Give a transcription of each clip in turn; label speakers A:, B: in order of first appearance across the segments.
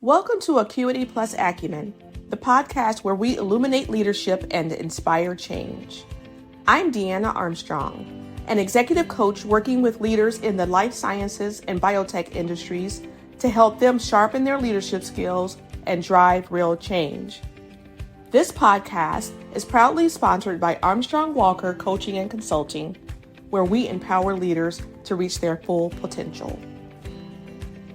A: Welcome to Acuity Acumen, the podcast where we illuminate leadership and inspire change. I'm Deanna Armstrong, an executive coach working with leaders in the life sciences and biotech industries to help them sharpen their leadership skills and drive real change. This podcast is proudly sponsored by Armstrong Walker Coaching and Consulting, where we empower leaders to reach their full potential.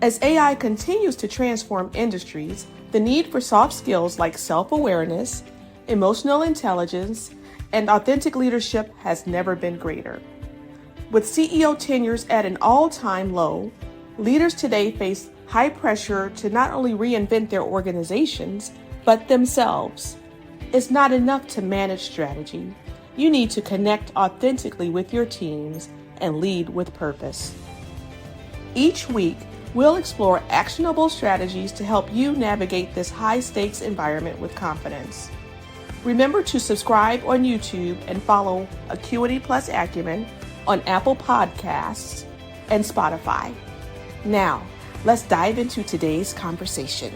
A: As AI continues to transform industries, the need for soft skills like self-awareness, emotional intelligence, and authentic leadership has never been greater. With CEO tenures at an all-time low, leaders today face high pressure to not only reinvent their organizations, but themselves. It's not enough to manage strategy. You need to connect authentically with your teams and lead with purpose. Each week, we'll explore actionable strategies to help you navigate this high-stakes environment with confidence. Remember to subscribe on YouTube and follow Acuity Acumen on Apple Podcasts and Spotify. Now, let's dive into today's conversation.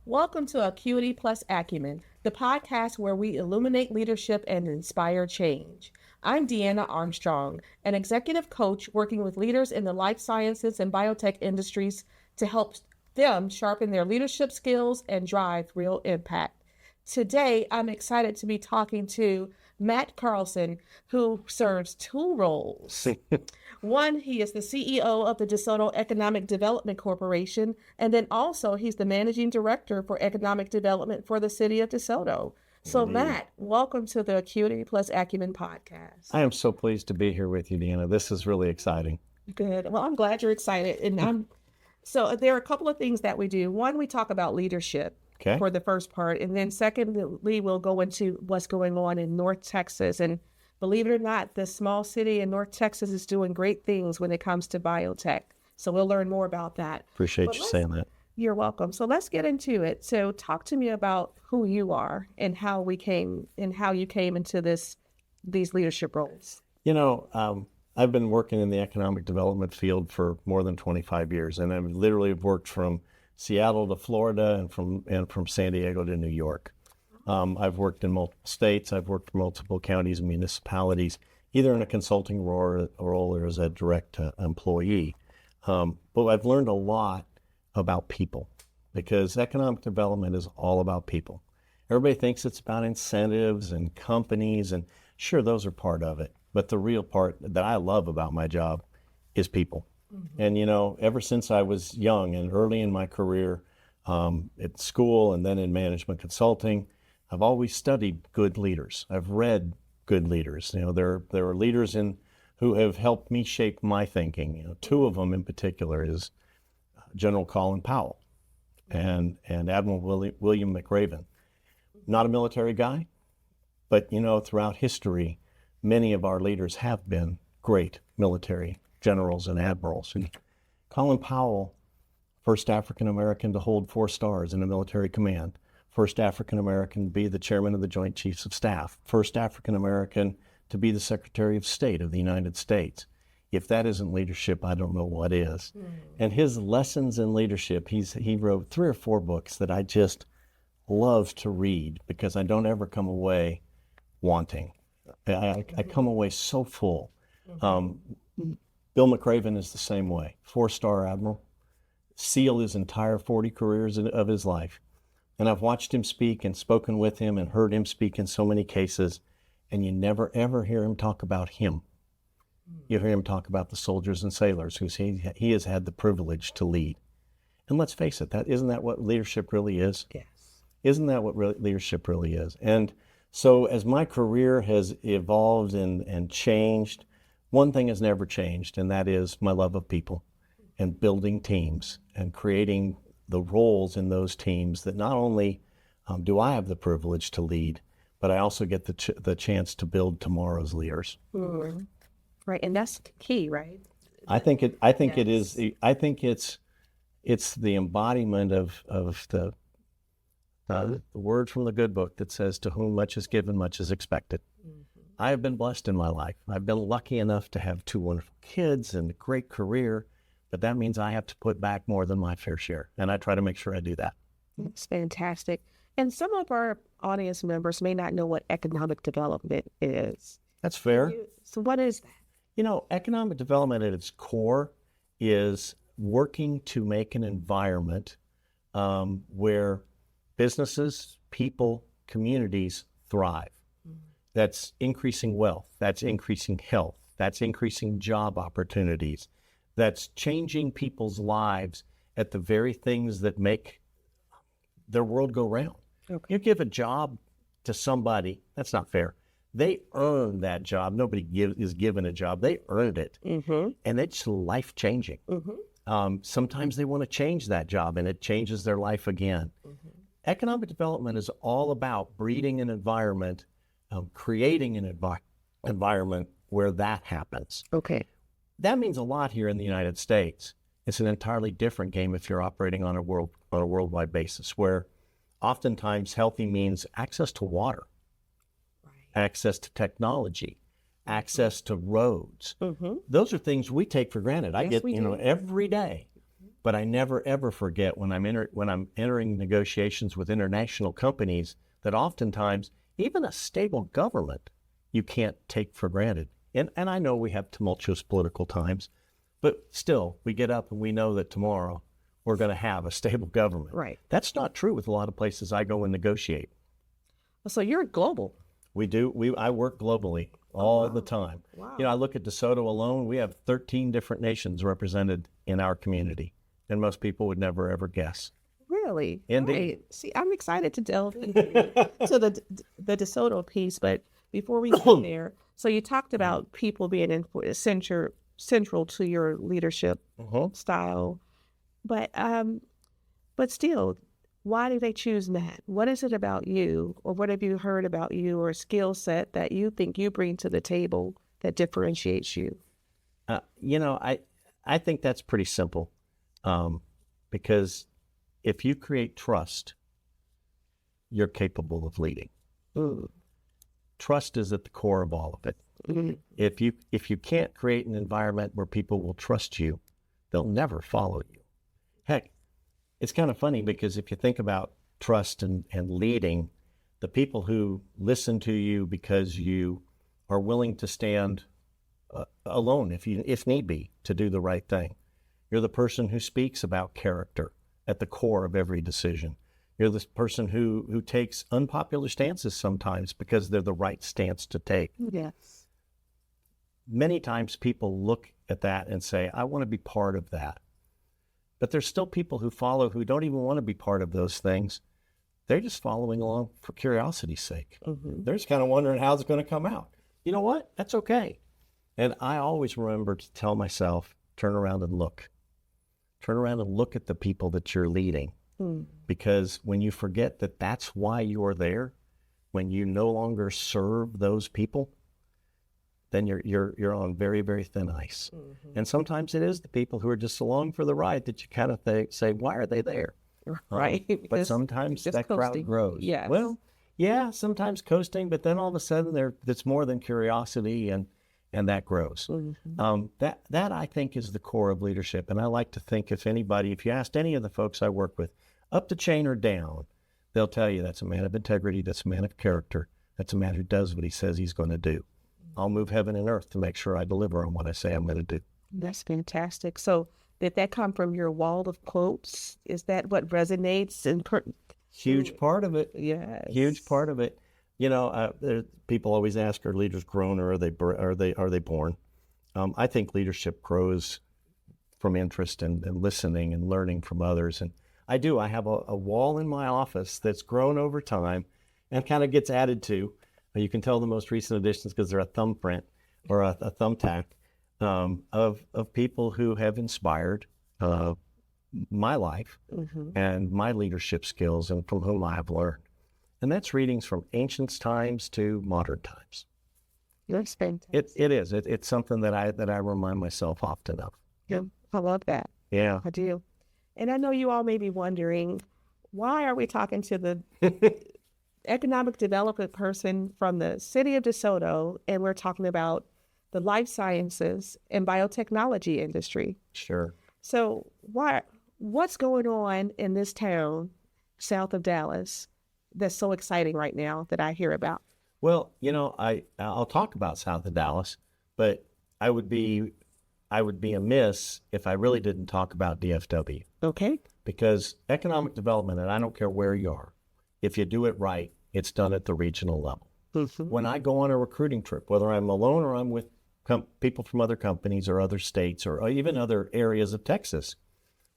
A: Welcome to Acuity Acumen, the podcast where we illuminate leadership and inspire change. I'm Deanna Armstrong, an executive coach working with leaders in the life sciences and biotech industries to help them sharpen their leadership skills and drive real impact. Today, I'm excited to be talking to Matt Carlson, who serves two roles. One, he is the CEO of the DeSoto Economic Development Corporation, and then also he's the managing director for economic development for the city of DeSoto. So Matt, welcome to the Acuity Acumen podcast.
B: I am so pleased to be here with you, Deanna. This is really exciting.
A: Good. Well, I'm glad you're excited. And so there are a couple of things that we do. One, we talk about leadership for the first part. And then secondly, we'll go into what's going on in North Texas. And believe it or not, the small city in North Texas is doing great things when it comes to biotech. So we'll learn more about that.
B: Appreciate you saying that.
A: You're welcome. So let's get into it. So talk to me about who you are and how you came into these leadership roles.
B: You know, I've been working in the economic development field for more than 25 years, and I've literally worked from Seattle to Florida and from San Diego to New York. I've worked in multiple states. I've worked in multiple counties and municipalities, either in a consulting role or as a direct employee. But I've learned a lot about people, because economic development is all about people. Everybody thinks it's about incentives and companies, and sure, those are part of it. But the real part that I love about my job is people. Mm-hmm. And, you know, ever since I was young and early in my career at school and then in management consulting, I've always studied good leaders. I've read good leaders. You know, there are leaders who have helped me shape my thinking. You know, two of them in particular is General Colin Powell and Admiral William McRaven. Not a military guy, but, you know, throughout history, many of our leaders have been great military generals and admirals. And Colin Powell, first African-American to hold 4 stars in a military command, first African-American to be the chairman of the Joint Chiefs of Staff, first African-American to be the Secretary of State of the United States. If that isn't leadership, I don't know what is. Mm. And his lessons in leadership, he wrote 3 or 4 books that I just love to read, because I don't ever come away wanting. I come away so full. Mm-hmm. Bill McRaven is the same way. 4-star admiral, SEAL his entire 40 careers of his life. And I've watched him speak and spoken with him and heard him speak in so many cases, and you never ever hear him talk about him. You hear him talk about the soldiers and sailors who he has had the privilege to lead. And let's face it, isn't that what leadership really is?
A: Yes.
B: Isn't that what leadership really is? And so as my career has evolved and changed, one thing has never changed, and that is my love of people and building teams and creating the roles in those teams that not only do I have the privilege to lead, but I also get the chance to build tomorrow's leaders.
A: Mm-hmm. Right, and that's key, right?
B: I think it is. I think it's the embodiment of the word from the good book that says, "To whom much is given, much is expected." Mm-hmm. I have been blessed in my life. I've been lucky enough to have 2 wonderful kids and a great career, but that means I have to put back more than my fair share. And I try to make sure I do that.
A: That's fantastic. And some of our audience members may not know what economic development is.
B: That's fair.
A: So what is that?
B: You know, economic development at its core is working to make an environment where businesses, people, communities thrive. That's increasing wealth, that's increasing health, that's increasing job opportunities, that's changing people's lives at the very things that make their world go round. Okay. You give a job to somebody, that's not fair. They earn that job. Nobody is given a job. They earned it. Mm-hmm. And it's life-changing. Mm-hmm. Sometimes they want to change that job, and it changes their life again. Mm-hmm. Economic development is all about breeding an environment, creating an environment where that happens.
A: Okay.
B: That means a lot here in the United States. It's an entirely different game if you're operating on a worldwide basis, where oftentimes healthy means access to water, access to technology, access to roads. Mm-hmm. Those are things we take for granted. I get, every day. But I never, ever forget when I'm entering negotiations with international companies that oftentimes even a stable government you can't take for granted. And I know we have tumultuous political times, but still, we get up and we know that tomorrow we're going to have a stable government.
A: Right.
B: That's not true with a lot of places I go and negotiate.
A: So you're global.
B: We do. I work globally all the time. Wow. I look at DeSoto alone. We have 13 different nations represented in our community, and most people would never ever guess.
A: Really?
B: Indeed.
A: Right. See, I'm excited to delve into to the DeSoto piece, but before we get there, so you talked about people being central to your leadership style, but still, why do they choose Matt? What is it about you, or what have you heard about you, or a skill set that you think you bring to the table that differentiates you?
B: I think that's pretty simple, because if you create trust, you're capable of leading. Ooh. Trust is at the core of all of it. Mm-hmm. If you can't create an environment where people will trust you, they'll never follow you. Heck, it's kind of funny because if you think about trust and leading, the people who listen to you because you are willing to stand alone if need be to do the right thing. You're the person who speaks about character at the core of every decision. You're this person who takes unpopular stances sometimes because they're the right stance to take.
A: Yes.
B: Many times people look at that and say, I want to be part of that. But there's still people who follow who don't even want to be part of those things. They're just following along for curiosity's sake. Mm-hmm. They're just kind of wondering how it's going to come out. You know what? That's okay. And I always remember to tell myself, turn around and look. Turn around and look at the people that you're leading. Because when you forget that that's why you're there, when you no longer serve those people, then you're on very, very thin ice. Mm-hmm. And sometimes it is the people who are just along for the ride that you kind of say, why are they there?
A: Right.
B: But sometimes that
A: coasting.
B: Crowd grows.
A: Yes.
B: Well, yeah, sometimes coasting, but then all of a sudden it's more than curiosity, and that grows. Mm-hmm. That I think is the core of leadership. And I like to think if you asked any of the folks I work with, up the chain or down, they'll tell you that's a man of integrity, that's a man of character, that's a man who does what he says he's going to do. I'll move heaven and earth to make sure I deliver on what I say I'm going to do.
A: That's fantastic. So did that come from your wall of quotes? Is that what resonates?
B: Huge part of it.
A: Yes.
B: Huge part of it. People always ask, are leaders grown or are they born? I think leadership grows from interest and listening and learning from others. And I do. I have a wall in my office that's grown over time and kind of gets added to. You can tell the most recent additions because they're a thumbprint or a thumbtack of people who have inspired my life and my leadership skills and from whom I have learned. And that's readings from ancient times to modern times.
A: That's fantastic.
B: It is. It's something that I remind myself often of.
A: Yeah, I love that.
B: Yeah.
A: I do. And I know you all may be wondering, why are we talking to the economic development person from the city of DeSoto, and we're talking about the life sciences and biotechnology industry?
B: Sure.
A: So what's going on in this town south of Dallas that's so exciting right now that I hear about?
B: Well, I'll talk about south of Dallas, but I would be amiss if I really didn't talk about DFW.
A: Okay.
B: Because economic development, and I don't care where you are, if you do it right, it's done at the regional level.
A: Mm-hmm.
B: When I go on a recruiting trip, whether I'm alone or I'm with people from other companies or other states or even other areas of Texas,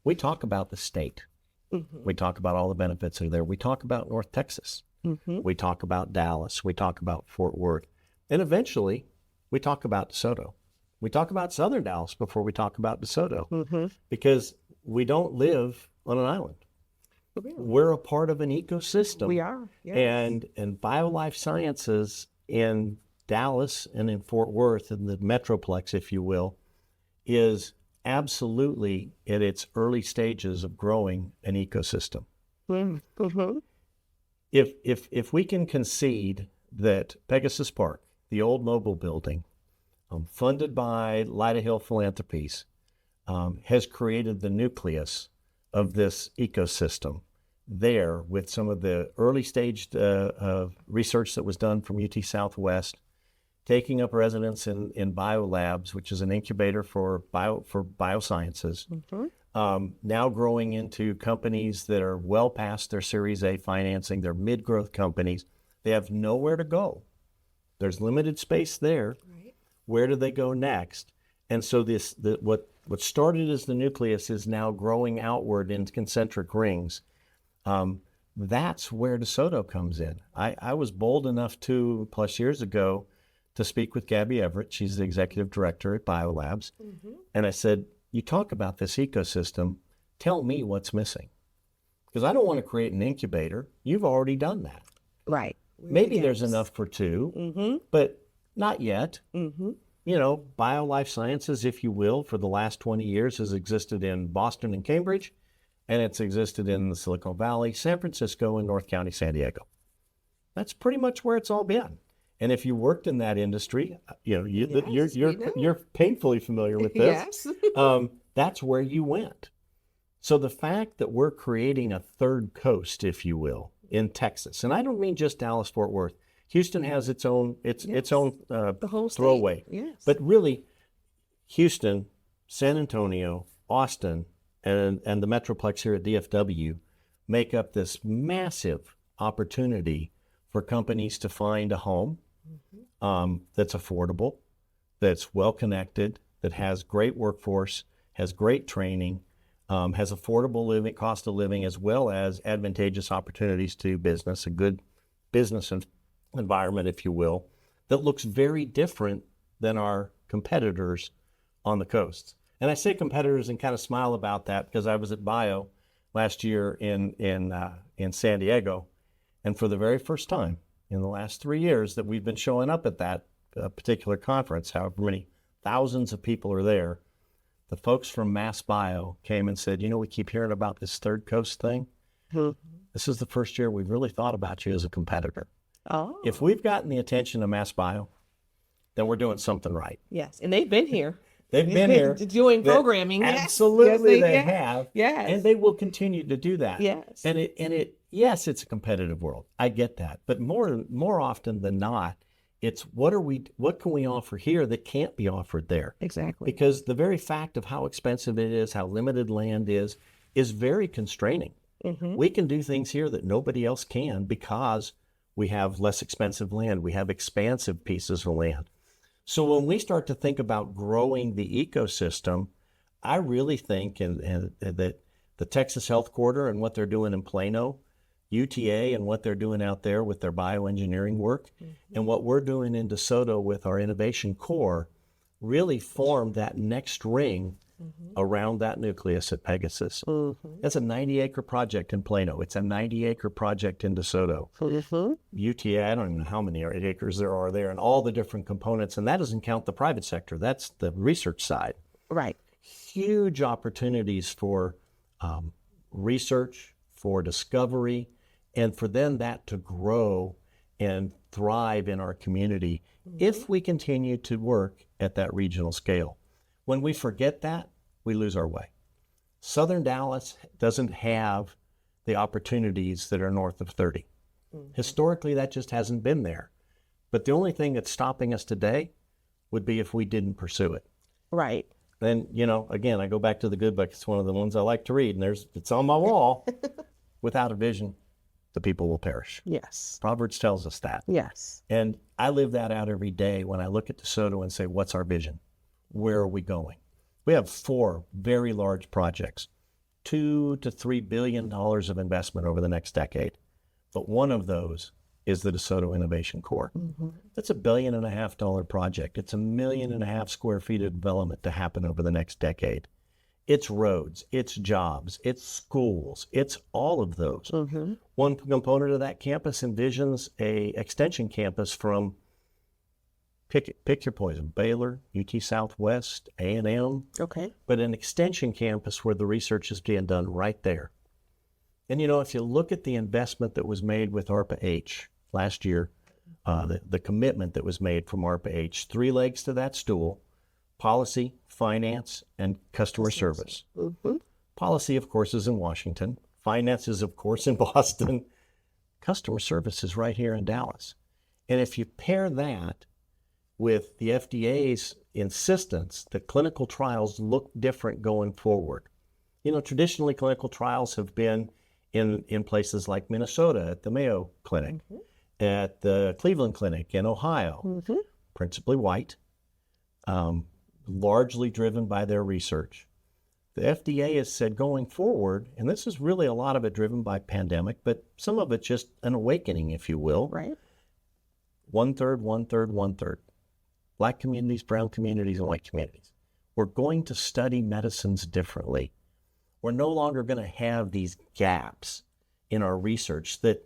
B: we talk about the state. Mm-hmm. We talk about all the benefits that are there. We talk about North Texas. Mm-hmm. We talk about Dallas. We talk about Fort Worth. And eventually, we talk about DeSoto. We talk about Southern Dallas before we talk about DeSoto, because we don't live on an island. Really? We're a part of an ecosystem.
A: We are, yes.
B: And BioLife Sciences in Dallas and in Fort Worth, in the Metroplex, if you will, is absolutely at its early stages of growing an ecosystem. Mm-hmm. If we can concede that Pegasus Park, the old mobile building, funded by Lyda Hill Philanthropies, has created the nucleus of this ecosystem there with some of the early stage research that was done from UT Southwest, taking up residence in biolabs, which is an incubator for biosciences, now growing into companies that are well past their Series A financing. They're mid-growth companies. They have nowhere to go. There's limited space there. Right. Where do they go next? And so what started as the nucleus is now growing outward in concentric rings. That's where DeSoto comes in. I was bold enough 2+ years ago to speak with Gabby Everett. She's the executive director at BioLabs. Mm-hmm. And I said, you talk about this ecosystem, tell me what's missing. Because I don't want to create an incubator. You've already done that.
A: Right.
B: Maybe there's enough for 2, but not yet. Mm-hmm. BioLife Sciences, if you will, for the last 20 years has existed in Boston and Cambridge, and it's existed in the Silicon Valley, San Francisco, and North County, San Diego. That's pretty much where it's all been. And if you worked in that industry, you're painfully familiar with this. Yes. That's where you went. So the fact that we're creating a third coast, if you will, in Texas, and I don't mean just Dallas, Fort Worth. Houston has its own the whole throwaway. Yes. But really, Houston, San Antonio, Austin, and the Metroplex here at DFW make up this massive opportunity for companies to find a home that's affordable, that's well-connected, that has great workforce, has great training, has affordable living, cost of living, as well as advantageous opportunities to business, a good business environment, if you will, that looks very different than our competitors on the coast. And I say competitors and kind of smile about that because I was at Bio last year in San Diego, and for the very first time in the last 3 years that we've been showing up at that particular conference, however many thousands of people are there, the folks from Mass Bio came and said, we keep hearing about this third coast thing. Mm-hmm. This is the first year we've really thought about you as a competitor. Oh. If we've gotten the attention of Mass Bio, then we're doing something right.
A: Yes, and they've been here.
B: They've been here.
A: Doing programming.
B: Absolutely, yes, they have.
A: Yes.
B: And they will continue to do that.
A: Yes.
B: Yes, it's a competitive world. I get that. But more often than not, it's what can we offer here that can't be offered there?
A: Exactly.
B: Because the very fact of how expensive it is, how limited land is very constraining. Mm-hmm. We can do things here that nobody else can because we have less expensive land. We have expansive pieces of land. So when we start to think about growing the ecosystem, I really think and that the Texas Health Corridor and what they're doing in Plano, UTA and what they're doing out there with their bioengineering work, and what we're doing in DeSoto with our innovation core really form that next ring around that nucleus at Pegasus. That's a 90-acre project in Plano. It's a 90-acre project in DeSoto. UTA, I don't even know how many acres there are there and all the different components, and that doesn't count the private sector. That's the research side.
A: Right.
B: Huge opportunities for research, for discovery, and for then that to grow and thrive in our community if we continue to work at that regional scale. When we forget that, we lose our way. Southern Dallas doesn't have the opportunities that are north of 30. Historically, that just hasn't been there. But the only thing that's stopping us today would be if we didn't pursue it.
A: Right.
B: Then, again, I go back to the good book. It's one of the ones I like to read, and it's on my wall. Without a vision, the people will perish.
A: Yes.
B: Proverbs tells us that.
A: Yes.
B: And I live that out every day when I look at DeSoto and say, what's our vision? Where are we going? We have 4 very large projects, $2 to $3 billion of investment over the next decade. But one of those is the DeSoto Innovation Core. That's $1.5 billion project. It's 1.5 million square feet of development to happen over the next decade. It's roads, it's jobs, it's schools, it's all of those. One component of that campus envisions a extension campus from pick your poison, Baylor, UT Southwest, A&M.
A: Okay.
B: But an extension campus where the research is being done right there. And if you look at the investment that was made with ARPA-H last year, the commitment that was made from ARPA-H, 3 legs to that stool: policy, finance, and customer service. Policy, of course, is in Washington. Finance is, of course, in Boston. Customer service is right here in Dallas. And if you pair that with the FDA's insistence that clinical trials look different going forward. Traditionally clinical trials have been in places like Minnesota at the Mayo Clinic, at the Cleveland Clinic in Ohio, principally white, largely driven by their research. The FDA has said going forward, and this is really a lot of it driven by pandemic, but some of it just an awakening, if you will.
A: Right.
B: 1/3, 1/3, 1/3. Black communities, brown communities, and white communities. We're going to study medicines differently. We're no longer going to have these gaps in our research that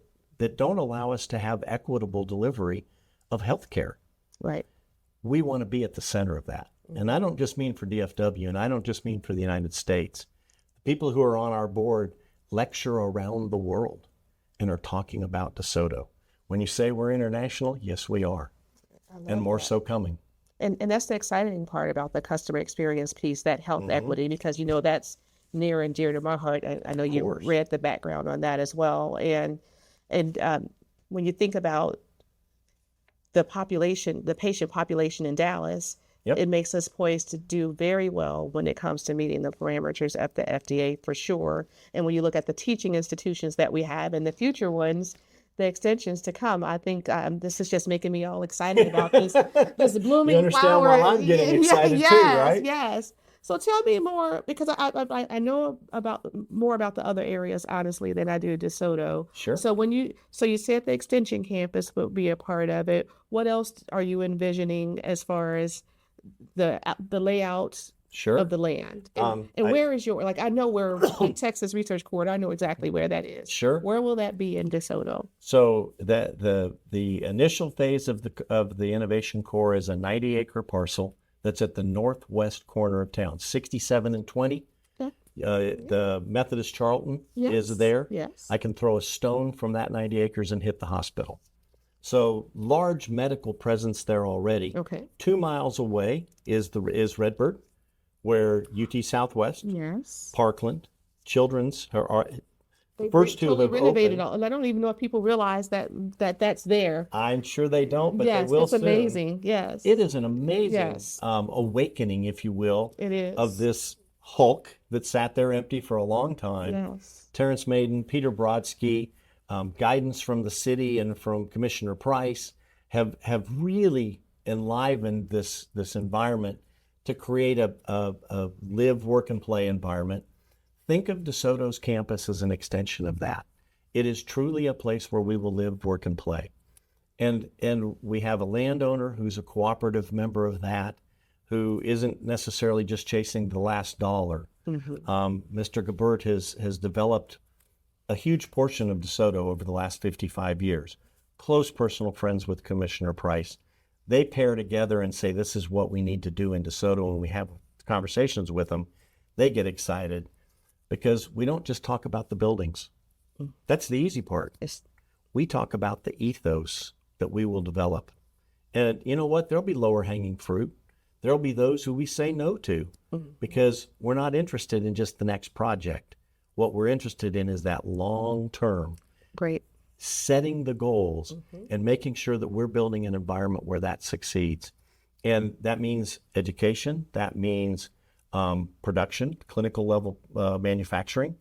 B: don't allow us to have equitable delivery of healthcare.
A: Right.
B: We want to be at the center of that. And I don't just mean for DFW, and I don't just mean for the United States. The people who are on our board lecture around the world and are talking about DeSoto. When you say we're international, yes, we are. And more so coming.
A: And that's the exciting part about the customer experience piece, that health equity, because that's near and dear to my heart. I know you read the background on that as well. And when you think about the patient population in Dallas, it makes us poised to do very well when it comes to meeting the parameters of the FDA for sure. And when you look at the teaching institutions that we have and the future ones, the extensions to come, I think this is just making me all excited about this blooming
B: you understand
A: flower.
B: why I'm getting excited too, right?
A: Yes. So tell me more, because I know more about the other areas, honestly, than I do DeSoto.
B: Sure.
A: So you said the extension campus would be a part of it. What else are you envisioning as far as the layout of the land? And where is I know where Texas Research Corridor, I know exactly where that is.
B: Sure.
A: Where will that be in DeSoto?
B: So the initial phase of the Innovation Core is a 90-acre parcel that's at the northwest corner of town, 67 and 20. Okay. The Methodist Charlton is there.
A: Yes.
B: I can throw a stone from that 90 acres and hit the hospital. So large medical presence there already.
A: Okay.
B: 2 miles away is Redbird, where UT Southwest, Parkland, Children's are first two have
A: renovated
B: opened.
A: I don't even know if people realize that's there.
B: I'm sure they don't, but they will
A: it's
B: soon.
A: Amazing. Yes.
B: It is an amazing awakening, if you will,
A: it is,
B: of this hulk that sat there empty for a long time.
A: Yes.
B: Terrence Maiden, Peter Brodsky, guidance from the city and from Commissioner Price have really enlivened this environment to create a live, work, and play environment. Think of DeSoto's campus as an extension of that. It is truly a place where we will live, work, and play. And we have a landowner who's a cooperative member of that, who isn't necessarily just chasing the last dollar. Mr. Gabert has developed a huge portion of DeSoto over the last 55 years. Close personal friends with Commissioner Price. They pair together and say, this is what we need to do in DeSoto. When we have conversations with them, they get excited because we don't just talk about the buildings. That's the easy part. We talk about the ethos that we will develop. And you know what? There'll be lower hanging fruit. There'll be those who we say no to because we're not interested in just the next project. What we're interested in is that long-term,
A: Great.
B: setting the goals and making sure that we're building an environment where that succeeds. And that means education, that means production, clinical level manufacturing,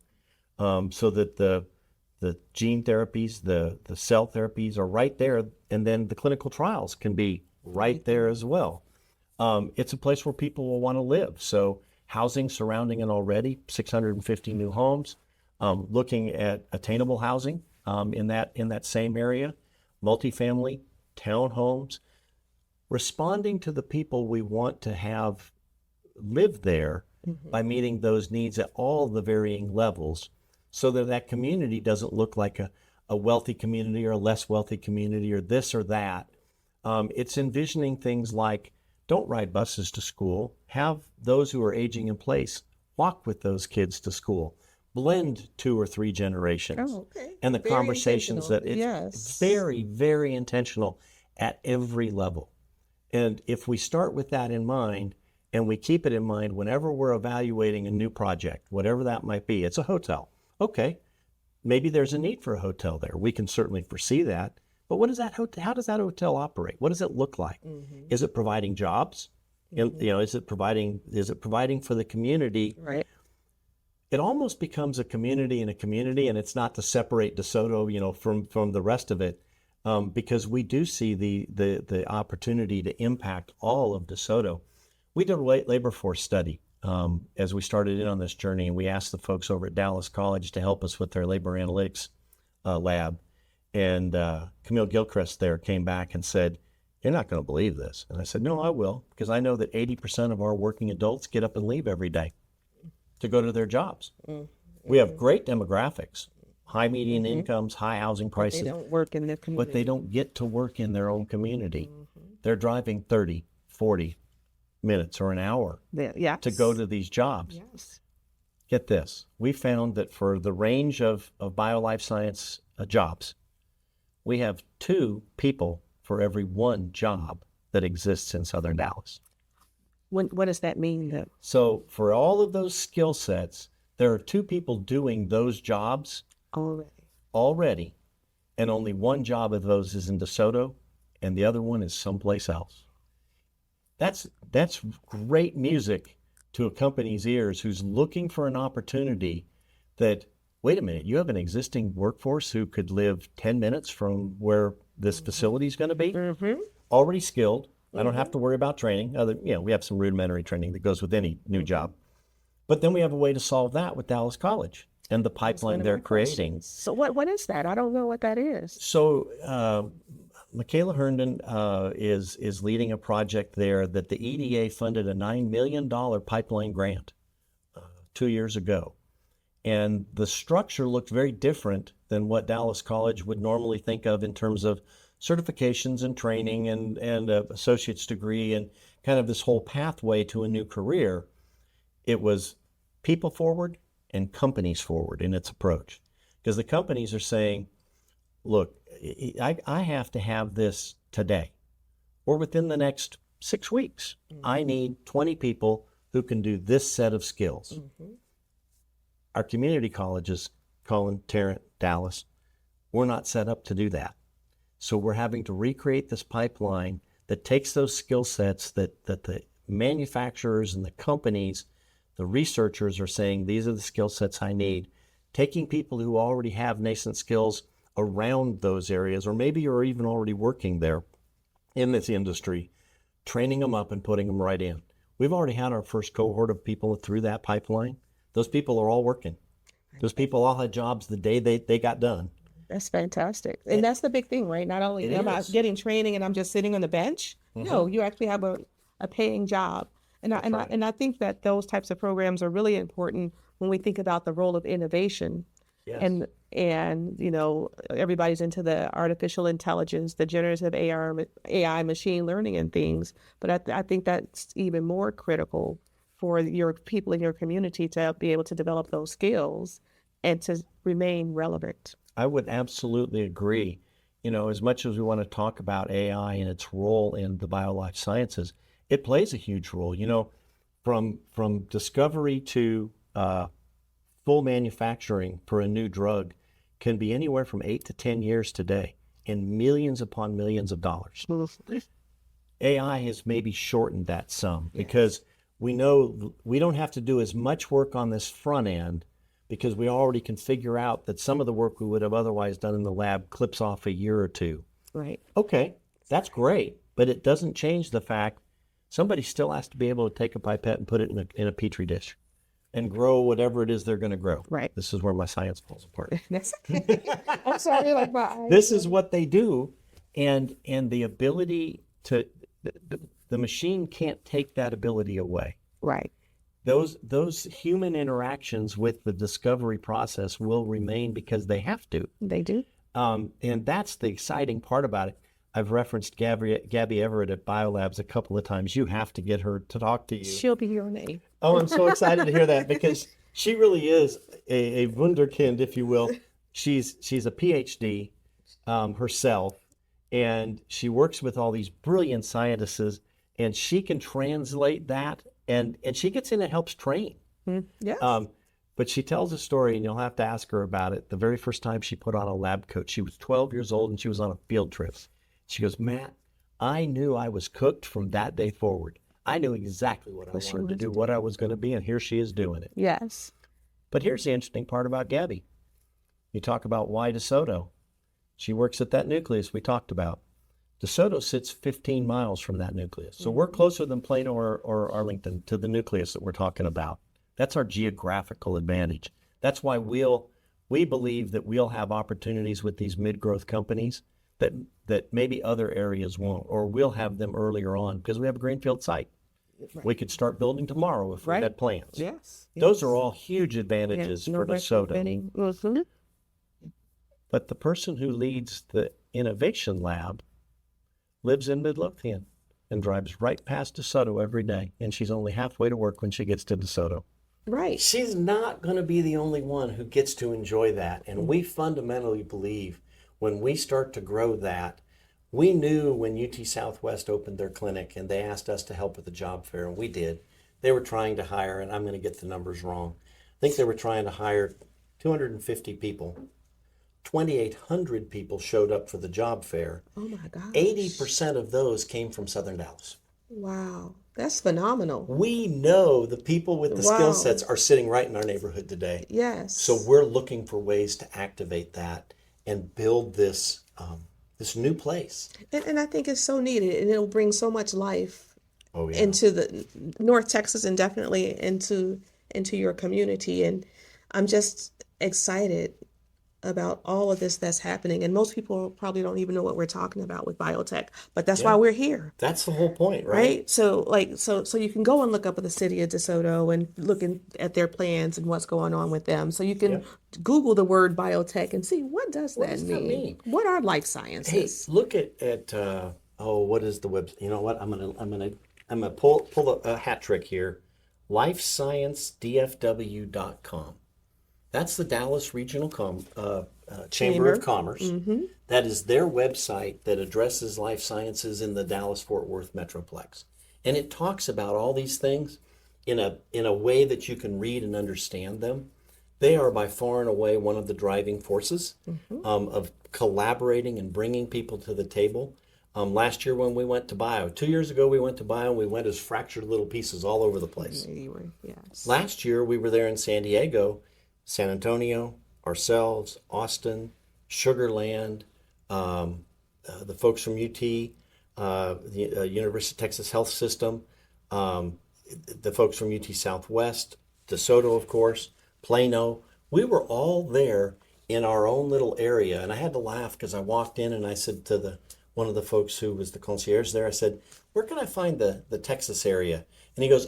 B: so that the gene therapies, the cell therapies are right there, and then the clinical trials can be right there as well. It's a place where people will want to live. So housing surrounding it already, 650 new homes, looking at attainable housing in that same area, multifamily, townhomes, responding to the people we want to have live there by meeting those needs at all the varying levels, so that that community doesn't look like a wealthy community or a less wealthy community or this or that. It's envisioning things like, don't ride buses to school. Have those who are aging in place walk with those kids to school. Blend 2 or 3 generations.
A: Oh, okay.
B: And the
A: Very
B: conversations that
A: intentional.
B: it's
A: Yes.
B: very, very intentional at every level. And if we start with that in mind, and we keep it in mind whenever we're evaluating a new project, whatever that might be, it's a hotel. Okay, maybe there's a need for a hotel there. We can certainly foresee that. But what is that hotel? How does that hotel operate? What does it look like? Is it providing jobs? And, is it providing for the community?
A: Right.
B: It almost becomes a community in a community, and it's not to separate DeSoto, from the rest of it, because we do see the opportunity to impact all of DeSoto. We did a labor force study as we started in on this journey, and we asked the folks over at Dallas College to help us with their labor analytics lab. And Camille Gilchrist there came back and said, "You're not going to believe this." And I said, "No, I will, because I know that 80% of our working adults get up and leave every day to go to their jobs. We have great demographics, high median incomes, high housing prices.
A: They don't work in their community.
B: But they don't get to work in their own community. They're driving 30, 40 minutes or an hour to go to these jobs.
A: Yes.
B: Get this. We found that for the range of bio-life science jobs, we have 2 people for every 1 job that exists in Southern Dallas.
A: What does that mean, though?
B: So for all of those skill sets, there are 2 people doing those jobs already, and only 1 job of those is in DeSoto, and the other one is someplace else. That's great music to a company's ears who's looking for an opportunity that, wait a minute, you have an existing workforce who could live 10 minutes from where this facility is going to be, already skilled. I don't have to worry about training. We have some rudimentary training that goes with any new job. But then we have a way to solve that with Dallas College and the pipeline they're creating.
A: So what is that? I don't know what that is.
B: So Michaela Herndon is leading a project there that the EDA funded a $9 million pipeline grant 2 years ago. And the structure looked very different than what Dallas College would normally think of in terms of certifications and training and associate's degree and kind of this whole pathway to a new career. It was people forward and companies forward in its approach. Because the companies are saying, look, I have to have this today or within the next 6 weeks. I need 20 people who can do this set of skills. Our community colleges, Cullen, Tarrant, Dallas, we're not set up to do that. So we're having to recreate this pipeline that takes those skill sets that the manufacturers and the companies, the researchers are saying, these are the skill sets I need. Taking people who already have nascent skills around those areas, or maybe you're even already working there in this industry, training them up and putting them right in. We've already had our first cohort of people through that pipeline. Those people are all working. Those people all had jobs the day they got done.
A: That's fantastic. And that's the big thing, right? Not only am I getting training and I'm just sitting on the bench. No, you actually have a paying job. And I think that those types of programs are really important when we think about the role of innovation.
B: Yes.
A: And everybody's into the artificial intelligence, the generative AI, machine learning and things. But I think that's even more critical for your people in your community to be able to develop those skills and to remain relevant.
B: I would absolutely agree. As much as we want to talk about AI and its role in the bio-life sciences, It plays a huge role. From discovery to full manufacturing for a new drug can be anywhere from 8 to 10 years today, and millions upon millions of dollars. AI has maybe shortened that some because we know we don't have to do as much work on this front end because we already can figure out that some of the work we would have otherwise done in the lab clips off a year or two.
A: Right.
B: Okay, that's great, but it doesn't change the fact somebody still has to be able to take a pipette and put it in a petri dish and grow whatever it is they're going to grow.
A: Right.
B: This is where my science falls apart.
A: That's okay. I'm sorry, like my eyes.
B: This is what they do, and the ability to the machine can't take that ability away.
A: Right.
B: Those human interactions with the discovery process will remain because they have to.
A: They do.
B: And that's the exciting part about it. I've referenced Gabby Everett at Biolabs a couple of times. You have to get her to talk to you.
A: She'll be here on the 8th.
B: Oh, I'm so excited to hear that because she really is a wunderkind, if you will. She's a PhD herself, and she works with all these brilliant scientists, and she can translate that, and she gets in and helps train.
A: Yes.
B: But she tells a story, and you'll have to ask her about it. The very first time she put on a lab coat, she was 12 years old, and she was on a field trip. She goes, Matt, I knew I was cooked from that day forward. I knew exactly what I wanted to do, what I was going to be, and here she is doing it.
A: Yes.
B: But here's the interesting part about Gabby. You talk about why DeSoto. She works at that nucleus we talked about. DeSoto sits 15 miles from that nucleus. So we're closer than Plano or Arlington to the nucleus that we're talking about. That's our geographical advantage. That's why we believe that we'll have opportunities with these mid-growth companies that maybe other areas won't, or we'll have them earlier on because we have a greenfield site. Right. We could start building tomorrow if we had plans.
A: Yes.
B: Those are all huge advantages for DeSoto. But the person who leads the innovation lab lives in Midlothian and drives right past DeSoto every day, and she's only halfway to work when she gets to DeSoto.
A: Right.
B: She's not going to be the only one who gets to enjoy that, and we fundamentally believe when we start to grow that, we knew when UT Southwest opened their clinic and they asked us to help with the job fair, and we did. They were trying to hire, and I'm going to get the numbers wrong, I think they were trying to hire 250 people. 2,800 people showed up for the job fair.
A: Oh my gosh.
B: 80% of those came from Southern Dallas.
A: Wow. That's phenomenal.
B: We know the people with the skill sets are sitting right in our neighborhood today.
A: Yes.
B: So we're looking for ways to activate that and build this this new place.
A: And I think it's so needed, and it'll bring so much life
B: yeah.
A: into the North Texas and definitely into your community. And I'm just excited about all of this that's happening. And most people probably don't even know what we're talking about with biotech, but that's why we're here.
B: That's the whole point, right?
A: Right? So you can go and look up at the city of DeSoto and look at their plans and what's going on with them. So you can Google the word biotech and see what does that mean? What are life sciences?
B: Hey, look at what is the web? You know what? I'm gonna pull a hat trick here. LifeScienceDFW.com. That's the Dallas Regional Chamber of Commerce. Mm-hmm. That is their website that addresses life sciences in the Dallas-Fort Worth Metroplex. And it talks about all these things in a way that you can read and understand them. They are by far and away one of the driving forces of collaborating and bringing people to the table. Last year when we went to Bio, 2 years ago we went to Bio, and we went as fractured little pieces all over the place.
A: Yes.
B: Last year we were there in San Diego, San Antonio, ourselves, Austin, Sugar Land, the folks from UT, the University of Texas Health System, the folks from UT Southwest, DeSoto, of course, Plano. We were all there in our own little area. And I had to laugh because I walked in and I said to one of the folks who was the concierge there, I said, where can I find the Texas area? And he goes,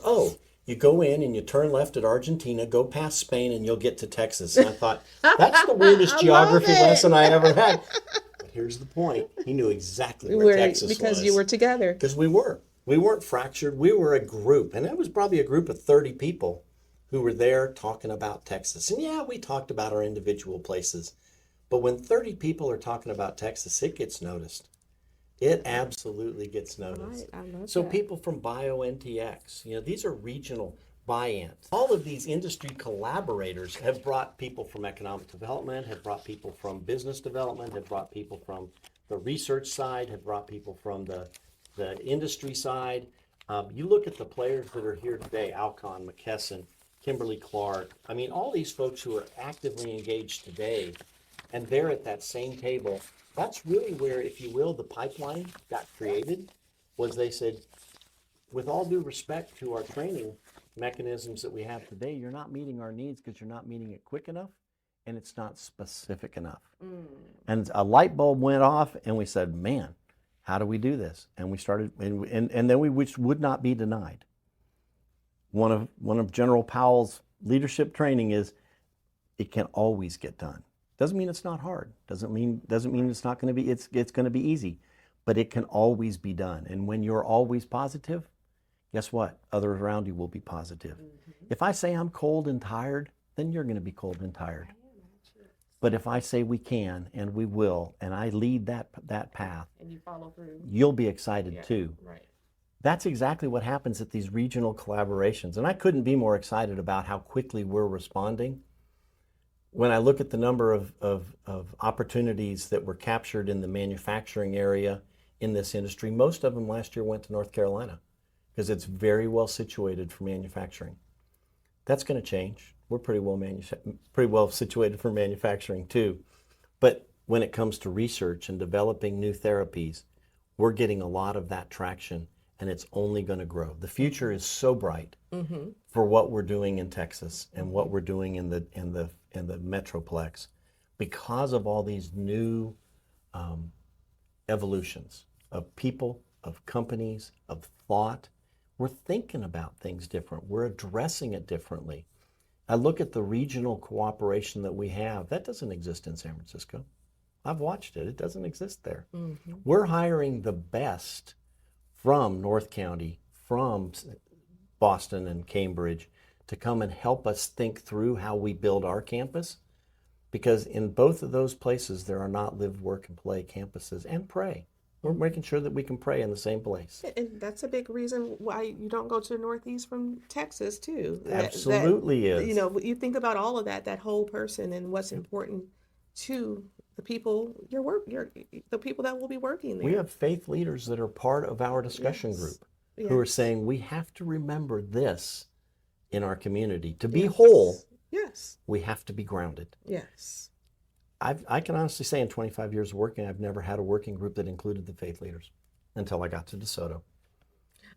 B: you go in and you turn left at Argentina, go past Spain, and you'll get to Texas. And I thought, that's the weirdest geography lesson I ever had. But here's the point. He knew exactly where Texas was.
A: Because you were together.
B: Because we were. We weren't fractured. We were a group. And it was probably a group of 30 people who were there talking about Texas. And yeah, we talked about our individual places. But when 30 people are talking about Texas, it gets noticed. It absolutely gets noticed.
A: Right, I love
B: So
A: that.
B: people from BioNTX, these are regional buy-ins. All of these industry collaborators have brought people from economic development, have brought people from business development, have brought people from the research side, have brought people from the industry side. You look at the players that are here today, Alcon, McKesson, Kimberly Clark. I mean, all these folks who are actively engaged today, and they're at that same table. That's really where, if you will, the pipeline got created, was they said, with all due respect to our training mechanisms that we have today, you're not meeting our needs because you're not meeting it quick enough and it's not specific enough. And a light bulb went off and we said, man, how do we do this? And we started, and then we would not be denied. One of General Powell's leadership training is it can always get done. Doesn't mean it's not hard. Doesn't mean it's not going to be, it's going to be easy, but it can always be done. And when you're always positive, guess what? Others around you will be positive. If I say I'm cold and tired, then you're going to be cold and tired. But if I say we can and we will, and I lead that path,
A: And you follow through.
B: you'll be excited too.
A: Right.
B: That's exactly what happens at these regional collaborations. And I couldn't be more excited about how quickly we're responding. When I look at the number of opportunities that were captured in the manufacturing area in this industry, most of them last year went to North Carolina because it's very well situated for manufacturing. That's going to change. We're pretty well situated for manufacturing too. But when it comes to research and developing new therapies, we're getting a lot of that traction, and it's only going to grow. The future is so bright for what we're doing in Texas and what we're doing in the Metroplex because of all these new evolutions of people, of companies, of thought. We're thinking about things different. We're addressing it differently. I look at the regional cooperation that we have. That doesn't exist in San Francisco. I've watched it. It doesn't exist there. We're hiring the best from North County, from Boston and Cambridge to come and help us think through how we build our campus. Because in both of those places, there are not live, work, and play campuses. And pray. We're making sure that we can pray in the same place.
A: And that's a big reason why you don't go to the Northeast from Texas too.
B: Absolutely is.
A: You know, you think about all of that whole person and what's important to the people the people that will be working there.
B: We have faith leaders that are part of our discussion group who are saying we have to remember this in our community. To be whole, we have to be grounded.
A: Yes.
B: I can honestly say in 25 years of working, I've never had a working group that included the faith leaders until I got to DeSoto.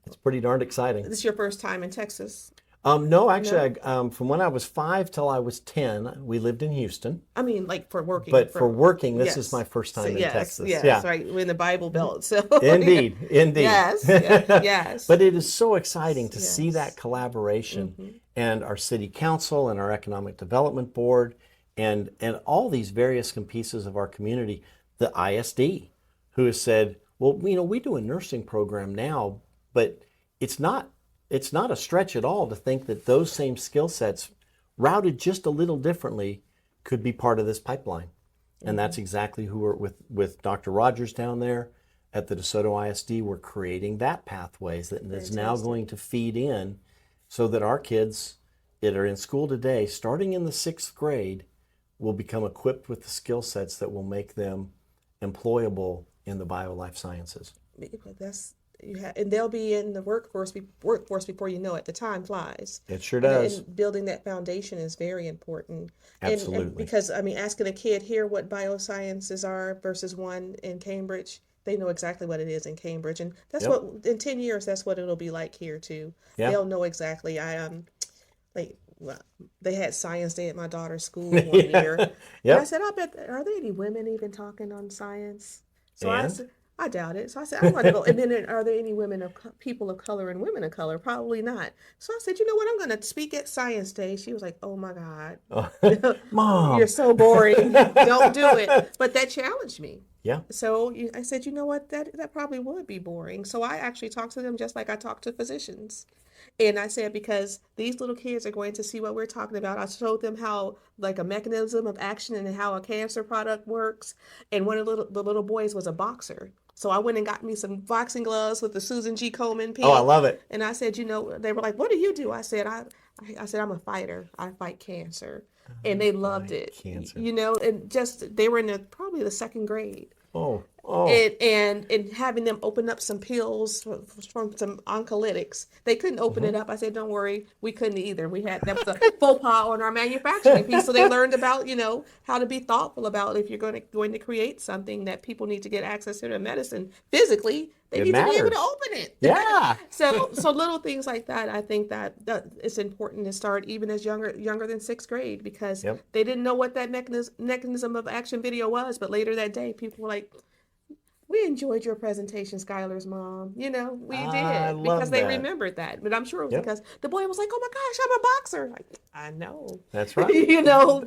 B: It's pretty darn exciting.
A: This is your first time in Texas?
B: No, actually, from when I was 5 till I was 10, we lived in Houston.
A: I mean, like for working.
B: But for working, this is my first time in Texas.
A: Yes, right. We're in the Bible Belt. So
B: Indeed.
A: Yes, yes.
B: But it is so exciting to see that collaboration and our city council and our economic development board and all these various pieces of our community. The ISD, who has said, well, we do a nursing program now, but it's not a stretch at all to think that those same skill sets, routed just a little differently, could be part of this pipeline. And that's exactly who we're with Dr. Rogers down there at the DeSoto ISD. We're creating that pathways that is now going to feed in so that our kids that are in school today, starting in the 6th grade, will become equipped with the skill sets that will make them employable in the bio-life sciences.
A: And they'll be in the workforce before you know it. The time flies.
B: It sure does.
A: And building that foundation is very important.
B: Absolutely.
A: And because, asking a kid here what biosciences are versus one in Cambridge, they know exactly what it is in Cambridge. And that's what, in 10 years, that's what it'll be like here too. Yep. They'll know exactly. They had science day at my daughter's school one year. And I said, I bet, are there any women even talking on science? So I said, I doubt it. So I said, I want to go. And then are there any people of color and women of color? Probably not. So I said, you know what? I'm going to speak at Science Day. She was like, oh my God.
B: Mom.
A: You're so boring. Don't do it. But that challenged me.
B: Yeah.
A: So I said, you know what? That probably would be boring. So I actually talked to them just like I talk to physicians. And I said, because these little kids are going to see what we're talking about. I showed them how, like, a mechanism of action and how a cancer product works. And one of the little boys was a boxer. So I went and got me some boxing gloves with the Susan G. Komen pin.
B: Oh, I love it.
A: And I said, they were like, "What do you do?" I said, I said, "I'm a fighter. I fight cancer." And they loved it.
B: Cancer.
A: And just they were in probably the second grade.
B: Oh.
A: And having them open up some pills from some oncolytics. They couldn't open it up. I said, "Don't worry, we couldn't either. We had that was a faux pas on our manufacturing piece." So they learned about how to be thoughtful about if you're going to create something that people need to get access to the medicine physically. They need to be able to open it.
B: Yeah.
A: So little things like that. I think that it's important to start even as younger than sixth grade, because they didn't know what that mechanism of action video was. But later that day, people were like, "We enjoyed your presentation, Skylar's mom." We did, because they remembered that. But I'm sure it was because the boy was like, "Oh my gosh, I'm a boxer." Like, I know.
B: That's right.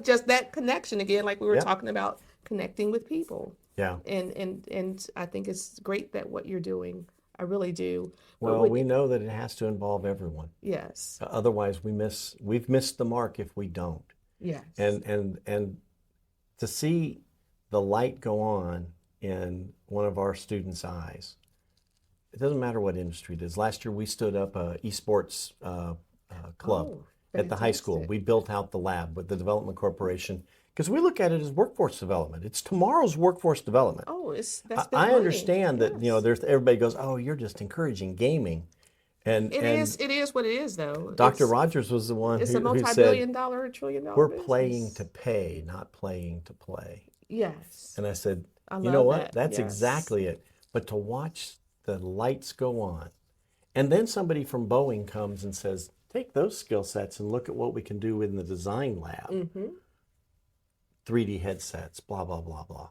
A: Just that connection again, like we were talking about, connecting with people.
B: Yeah.
A: And I think it's great that what you're doing. I really do.
B: Well, we know that it has to involve everyone.
A: Yes.
B: Otherwise, we've missed the mark if we don't.
A: Yes.
B: And to see the light go on in one of our students' eyes, it doesn't matter what industry it is. Last year, we stood up a esports club at the high school. We built out the lab with the Development Corporation, because we look at it as workworce development. It's tomorrow's workforce development.
A: Oh, that's been
B: I understand that
A: yes.
B: everybody goes, "Oh, you're just encouraging gaming," and
A: it is what it is, though.
B: Dr. Rogers was the one
A: it's
B: who
A: a multi-billion
B: said,
A: dollar, $1 trillion
B: "We're
A: business.
B: playing to pay, not playing to play."
A: Yes.
B: And I said,
A: I
B: "You know
A: love
B: what?
A: that.
B: That's
A: Yes.
B: exactly it." But to watch the lights go on, and then somebody from Boeing comes and says, "Take those skill sets and look at what we can do in the design lab."
A: Mm-hmm.
B: 3D headsets, blah, blah, blah, blah.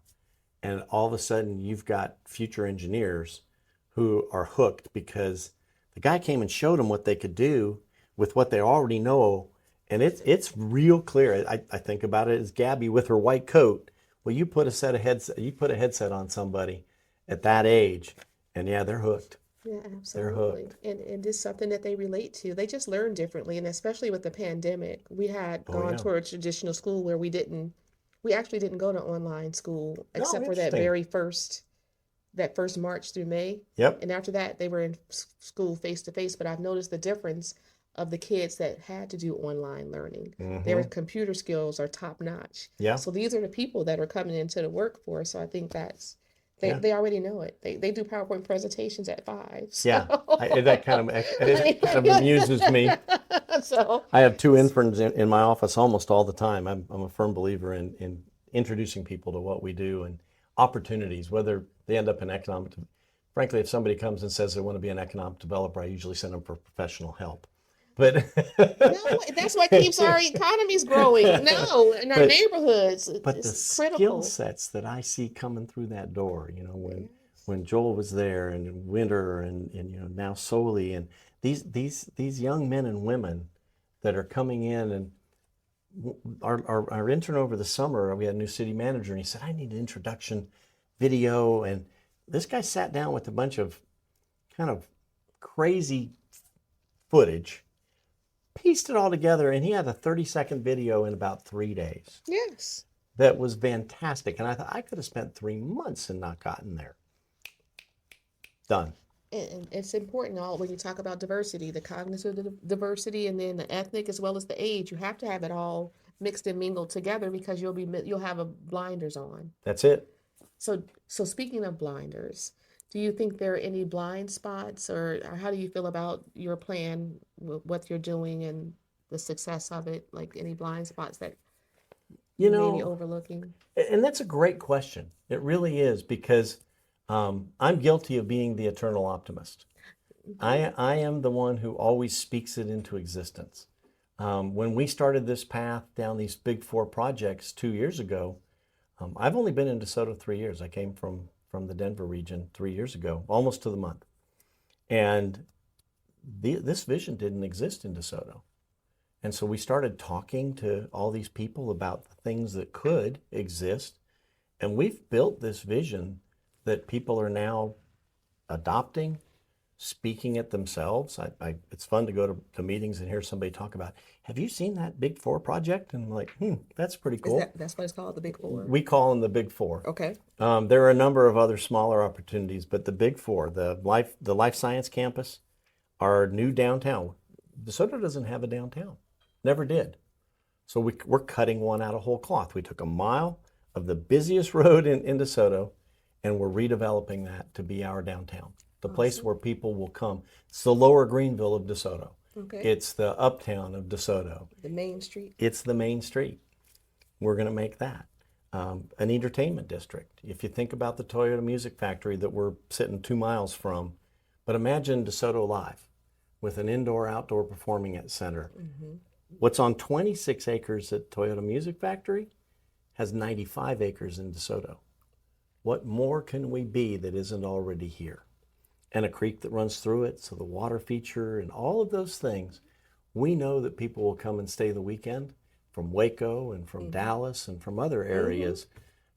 B: And all of a sudden, you've got future engineers who are hooked because the guy came and showed them what they could do with what they already know. And it's real clear. I think about it as Gabby with her white coat. Well, you put a headset on somebody at that age, and yeah, they're hooked.
A: Yeah, absolutely.
B: They're hooked.
A: And it's something that they relate to. They just learn differently. And especially with the pandemic, we had gone to a traditional school where we actually didn't go to online school except for that first March through May.
B: Yep.
A: And after that, they were in school face to face. But I've noticed the difference of the kids that had to do online learning.
B: Mm-hmm.
A: Their computer skills are top notch.
B: Yeah.
A: So these are the people that are coming into the workforce. So I think they already know it. They do PowerPoint presentations at 5. So.
B: Yeah, that kind of amuses me.
A: So
B: I have two interns in my office almost all the time. I'm a firm believer in introducing people to what we do and opportunities, whether they end up in economic. Frankly, if somebody comes and says they want to be an economic developer, I usually send them for professional help. But
A: no, that's what keeps our economies growing. No, in our neighborhoods.
B: But
A: it's
B: the
A: critical.
B: skill sets that I see coming through that door, when Joel was there, and Winter, and now Soli, and these young men and women that are coming in, and our intern over the summer, we had a new city manager, and he said, "I need an introduction video," and this guy sat down with a bunch of kind of crazy footage, pieced it all together, and he had a 30-second video in about 3 days.
A: Yes.
B: That was fantastic. And I thought, I could have spent 3 months and not gotten there. Done.
A: And it's important when you talk about diversity, the cognitive diversity, and then the ethnic as well as the age. You have to have it all mixed and mingled together, because you'll have blinders on.
B: That's it.
A: So speaking of blinders, do you think there are any blind spots, or how do you feel about your plan, what you're doing, and the success of it? Like any blind spots that you may be overlooking?
B: And that's a great question. It really is, because I'm guilty of being the eternal optimist. I am the one who always speaks it into existence. When we started this path down these big 4 projects 2 years ago, I've only been in DeSoto 3 years. I came from the Denver region 3 years ago, almost to the month. And this vision didn't exist in DeSoto. And so we started talking to all these people about the things that could exist. And we've built this vision that people are now adopting, speaking it themselves. It's fun to go to meetings and hear somebody talk about, have you seen that Big Four project? And I'm like, that's pretty cool.
A: That's what it's called, the Big Four?
B: We call them the Big Four.
A: Okay.
B: There are a number of other smaller opportunities, but the Big Four, the life science campus, our new downtown. DeSoto doesn't have a downtown, never did. So we're cutting one out of whole cloth. We took a mile of the busiest road in DeSoto, and we're redeveloping that to be our downtown, the place where people will come. It's the lower Greenville of DeSoto.
A: Okay.
B: It's the uptown of DeSoto.
A: The main street.
B: It's the main street. We're going to make that an entertainment district. If you think about the Toyota Music Factory that we're sitting 2 miles from, but imagine DeSoto Live with an indoor-outdoor performing center. Mm-hmm. What's on 26 acres at Toyota Music Factory has 95 acres in DeSoto. What more can we be that isn't already here? And a creek that runs through it, so the water feature and all of those things. We know that people will come and stay the weekend from Waco and from Dallas and from other areas,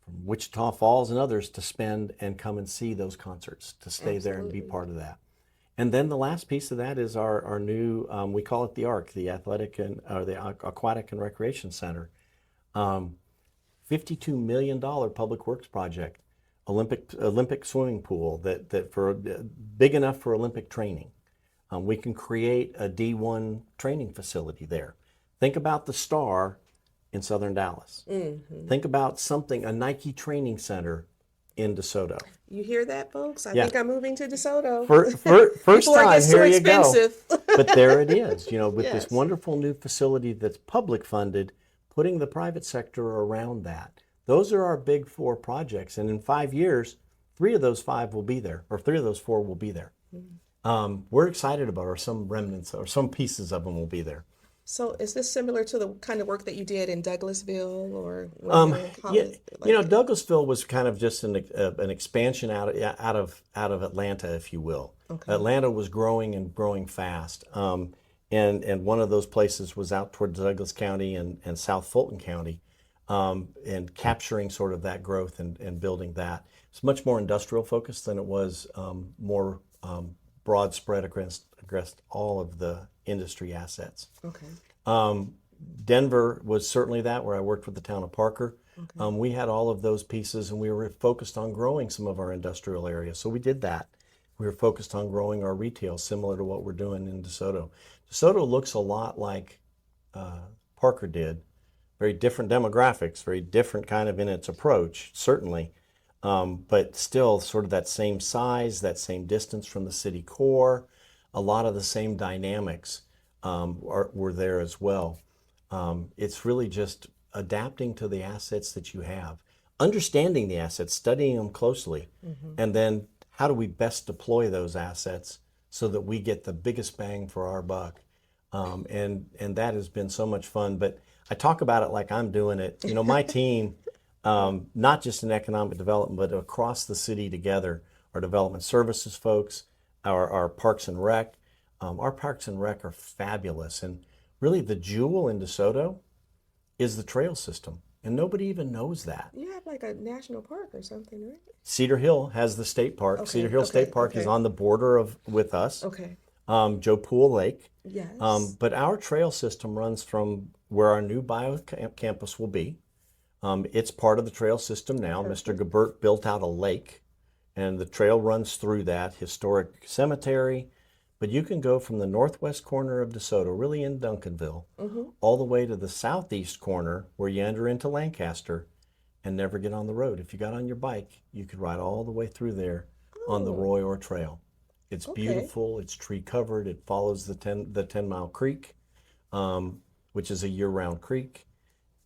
B: from Wichita Falls and others, to spend and come and see those concerts, to stay there and be part of that. And then the last piece of that is our new, we call it the ARC, the Aquatic and Recreation Center. $52 million public works project, Olympic swimming pool that for big enough for Olympic training. We can create a D1 training facility there. Think about the Star in Southern Dallas. Mm-hmm. Think about a Nike training center in DeSoto.
A: You hear that, folks? I think I'm moving to DeSoto.
B: First time, here you go. But there it is, with
A: Yes.
B: this wonderful new facility that's public funded, putting the private sector around that. Those are our Big Four projects. And in 5 years, 3 of those 5 will be there, or 3 of those 4 will be there. Mm-hmm. We're excited about, or some remnants, or some pieces of them will be there.
A: So is this similar to the kind of work that you did in Douglasville or
B: Douglasville was kind of just an expansion out of Atlanta, if you will. Okay. Atlanta was growing and growing fast. And one of those places was out towards Douglas County and South Fulton County, and capturing sort of that growth and building that. It's much more industrial focused than it was more broad spread against all of the industry assets. Okay. Denver was certainly that, where I worked with the town of Parker. Okay. We had all of those pieces, and we were focused on growing some of our industrial areas. So we did that. We were focused on growing our retail, similar to what we're doing in DeSoto. DeSoto looks a lot like Parker did. Very different demographics, very different kind of in its approach, certainly. But still sort of that same size, that same distance from the city core. A lot of the same dynamics were there as well. It's really just adapting to the assets that you have, understanding the assets, studying them closely, and then how do we best deploy those assets so that we get the biggest bang for our buck. And that has been so much fun. But I talk about it like I'm doing it. My team, not just in economic development, but across the city together, our development services folks, our Parks and Rec. Our Parks and Rec are fabulous. And really the jewel in DeSoto is the trail system. And nobody even knows that.
A: You have like a national park or something, right?
B: Cedar Hill has the state park. Okay, Cedar Hill State Park is on the border with us. Okay. Joe Pool Lake.
A: Yes.
B: But our trail system runs from where our new campus will be. It's part of the trail system now. Perfect. Mr. Gebert built out a lake, and the trail runs through that historic cemetery. But you can go from the northwest corner of DeSoto, really in Duncanville, all the way to the southeast corner where you enter into Lancaster and never get on the road. If you got on your bike, you could ride all the way through there on the Roy Orr Trail. It's beautiful. It's tree covered. It follows the 10-mile creek, which is a year-round creek.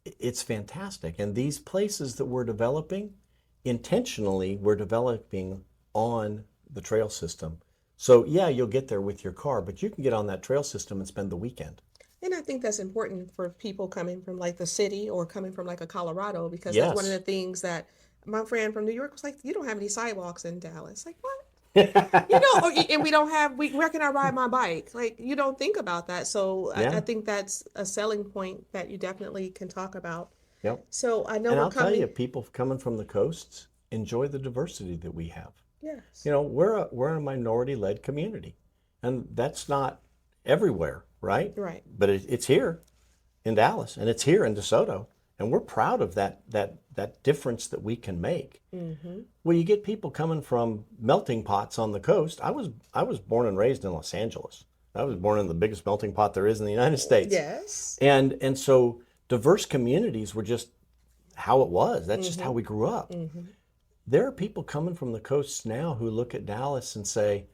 B: It's fantastic. And these places that we're developing, intentionally, we're developing on the trail system. So yeah, you'll get there with your car, but you can get on that trail system and spend the weekend.
A: And I think that's important for people coming from like the city or coming from like a Colorado, because that's one of the things that my friend from New York was like, you don't have any sidewalks in Dallas. Like, what? And we reckon I ride my bike. Like, you don't think about that. So I think that's a selling point that you definitely can talk about. Yep. So I know
B: and I'll tell you, people coming from the coasts enjoy the diversity that we have.
A: Yes.
B: You know, we're a minority-led community, and that's not everywhere, right?
A: Right.
B: But it's here in Dallas, and it's here in DeSoto, and we're proud of that difference that we can make.
A: Mm-hmm.
B: Well, you get people coming from melting pots on the coast. I was born and raised in Los Angeles. I was born in the biggest melting pot there is in the United States.
A: Yes.
B: And so diverse communities were just how it was. That's just how we grew up.
A: Mm-hmm.
B: There are people coming from the coasts now who look at Dallas and say,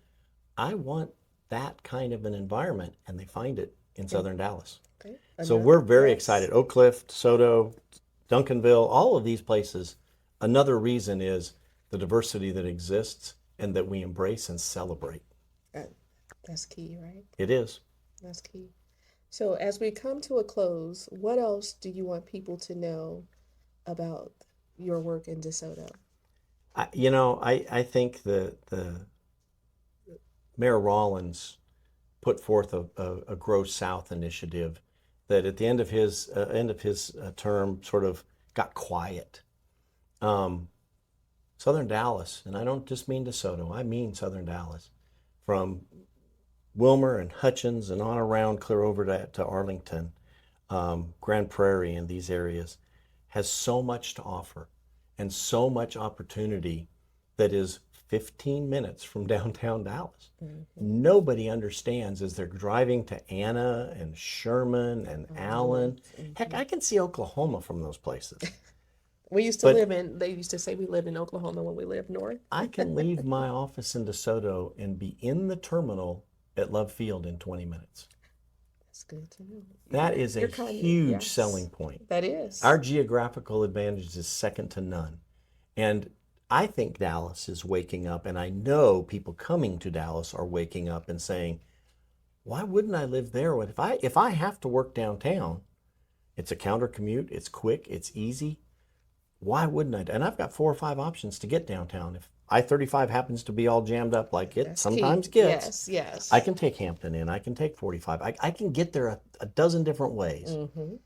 B: I want that kind of an environment, and they find it in Southern Dallas.
A: Okay.
B: So we're very excited. Oak Cliff, DeSoto, Duncanville, all of these places. Another reason is the diversity that exists and that we embrace and celebrate.
A: That's key, right?
B: It is.
A: That's key. So as we come to a close, what else do you want people to know about your work in DeSoto?
B: I think the Mayor Rollins put forth a Grow South initiative that at the end of his term sort of got quiet. Southern Dallas, and I don't just mean DeSoto, I mean Southern Dallas, from Wilmer and Hutchins and on around clear over to Arlington, Grand Prairie and these areas, has so much to offer and so much opportunity that is 15 minutes from downtown Dallas. Mm-hmm. Nobody understands as they're driving to Anna and Sherman and Allen. Mm-hmm. Heck, I can see Oklahoma from those places.
A: They used to say we lived in Oklahoma when we lived north.
B: I can leave my office in DeSoto and be in the terminal at Love Field in 20 minutes.
A: That's good to know.
B: That is a huge selling point.
A: That is.
B: Our geographical advantage is second to none. And I think Dallas is waking up, and I know people coming to Dallas are waking up and saying, why wouldn't I live there? If I have to work downtown, it's a counter commute, it's quick, it's easy. Why wouldn't I? And I've got 4 or 5 options to get downtown. If I-35 happens to be all jammed up like it sometimes gets,
A: yes.
B: I can take Hampton in, I can take 45. I can get there a dozen different ways. Mm-hmm.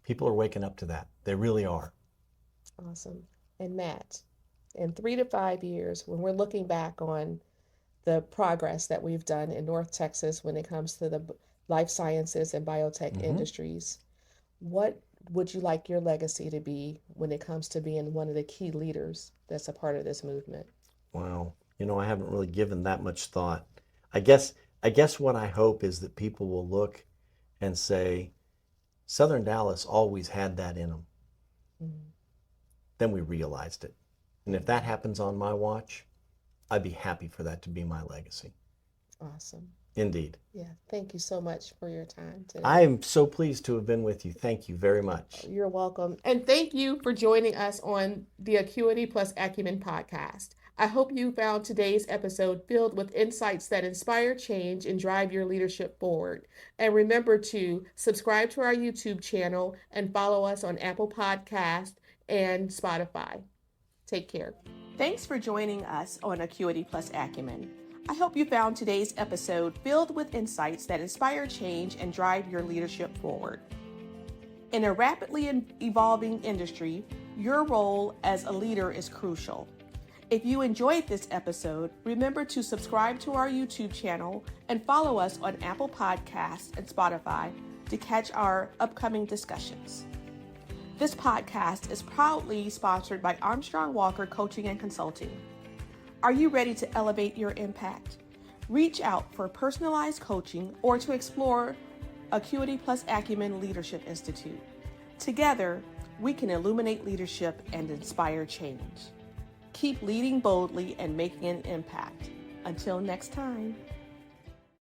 B: People are waking up to that. They really are.
A: Awesome. And Matt, in 3 to 5 years, when we're looking back on the progress that we've done in North Texas when it comes to the life sciences and biotech industries, what would you like your legacy to be when it comes to being one of the key leaders that's a part of this movement?
B: Wow. I haven't really given that much thought. I guess what I hope is that people will look and say, Southern Dallas always had that in them. Mm-hmm. Then we realized it. And if that happens on my watch, I'd be happy for that to be my legacy.
A: Awesome.
B: Indeed.
A: Yeah. Thank you so much for your time today.
B: I am so pleased to have been with you. Thank you very much.
A: You're welcome. And thank you for joining us on the Acuity Plus Acumen podcast. I hope you found today's episode filled with insights that inspire change and drive your leadership forward. And remember to subscribe to our YouTube channel and follow us on Apple Podcasts and Spotify. Take care. Thanks for joining us on Acuity Plus Acumen. I hope you found today's episode filled with insights that inspire change and drive your leadership forward. In a rapidly evolving industry, your role as a leader is crucial. If you enjoyed this episode, remember to subscribe to our YouTube channel and follow us on Apple Podcasts and Spotify to catch our upcoming discussions. This podcast is proudly sponsored by Armstrong Walker Coaching and Consulting. Are you ready to elevate your impact? Reach out for personalized coaching or to explore Acuity Plus Acumen Leadership Institute. Together, we can illuminate leadership and inspire change. Keep leading boldly and making an impact. Until next time.